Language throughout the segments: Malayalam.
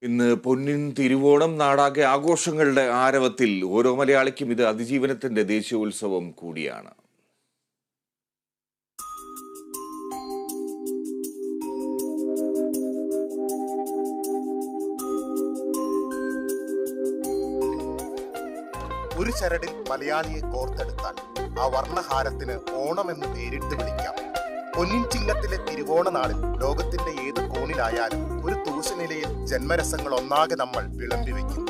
ഇന്ന് പൊന്നിൻ തിരുവോണം നാടാകെ ആഘോഷങ്ങളുടെ ആരവത്തിൽ ഓരോ മലയാളിക്കും ഇത് അതിജീവനത്തിന്റെ ദേശീയോത്സവം കൂടിയാണ്. ഒരു ചരടിൽ മലയാളിയെ കോർത്തെടുത്താൽ ആ വർണ്ണഹാരത്തിന് ഓണമെന്ന് പേരിട്ട് വിളിക്കാം. പൊന്നിൻ ചിങ്ങത്തിലെ തിരുവോണ നാളിൽ ലോകത്തിന്റെ ഏത് കോണിലായാലും ഒരു തൂശനിലയിൽ ജന്മരസങ്ങൾ ഒന്നാകെ നമ്മൾ വിളമ്പി വയ്ക്കും.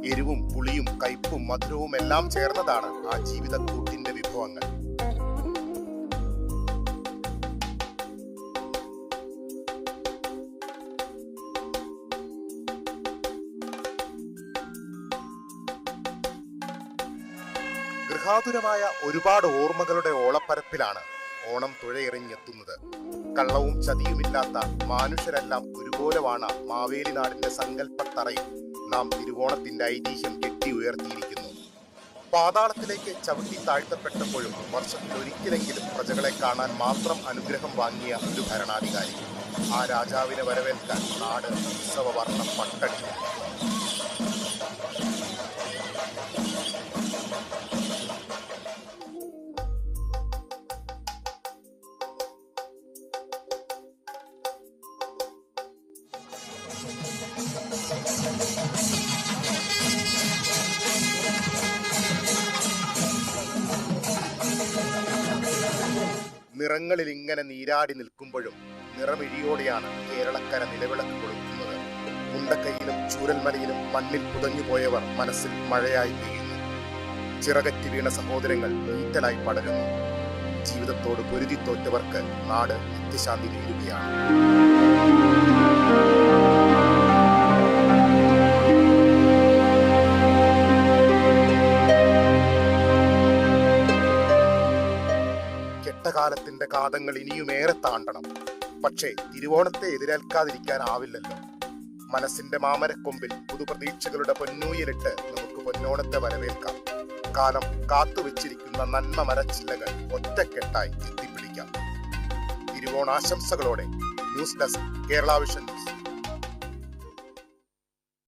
എരിവും പുളിയും കയ്പും മധുരവും എല്ലാം ചേർന്നതാണ് ആ ജീവിതക്കൂട്ടിന്റെ വിഭവങ്ങൾ. ഗൃഹാതുരമായ ഒരുപാട് ഓർമ്മകളുടെ ഓളപ്പരപ്പിലാണ് ഓണം തുഴയെറിഞ്ഞെത്തുന്നത്. കള്ളവും ചതിയുമില്ലാത്ത മാനുഷരെല്ലാം ഒരുപോലെ വാണ മാവേലി നാടിന്റെ സങ്കല്പത്തറയിൽ നാം തിരുവോണത്തിന്റെ ഐതിഹ്യം കെട്ടി ഉയർത്തിയിരിക്കുന്നു. പാതാളത്തിലേക്ക് ചവിട്ടി താഴ്ത്തപ്പെട്ടപ്പോഴും വർഷത്തിൽ ഒരിക്കലെങ്കിലും പ്രജകളെ കാണാൻ മാത്രം അനുഗ്രഹം വാങ്ങിയ ഒരു ഭരണാധികാരി. ആ രാജാവിനെ വരവേൽക്കാൻ നാട് ഉത്സവ വർണ്ണം പട്ടടിച്ചു. നിറങ്ങളിൽ ഇങ്ങനെ നീരാടി നിൽക്കുമ്പോഴും നിറമിഴിയോടെയാണ് കേരളക്കര നിലവിളക്ക് കൊളുത്തുന്നത്. മുണ്ടക്കൈയിലും ചൂരൽമലയിലും മണ്ണിൽ പുതഞ്ഞുപോയവർ മനസ്സിൽ മഴയായി പെയ്യുന്നു. ചിറകറ്റി വീണ സഹോദരങ്ങൾ നീറ്റലായി പടരുന്നു. ജീവിതത്തോട് പൊരുതി തോറ്റവർക്ക് നാട് നിത്യശാന്തി നേരുകയാണ്. കാലത്തിന്റെ കാതങ്ങൾ ഇനിയുമേറെ താണ്ടണം. പക്ഷേ തിരുവോണത്തെ എതിരേൽക്കാതിരിക്കാനാവില്ലല്ലോ. മനസ്സിന്റെ മാമരക്കൊമ്പിൽ പുതുപ്രതീക്ഷകളുടെ പൊന്നൂയലിട്ട് നമുക്ക് പൊന്നോണത്തെ വരവേൽക്കാം. കാലം കാത്തുവെച്ചിരിക്കുന്ന നന്മ മരച്ചില്ലകൾ ഒറ്റക്കെട്ടായി എത്തിപ്പിടിക്കാം. തിരുവോണാശംസകളോടെ news desk Kerala vision news.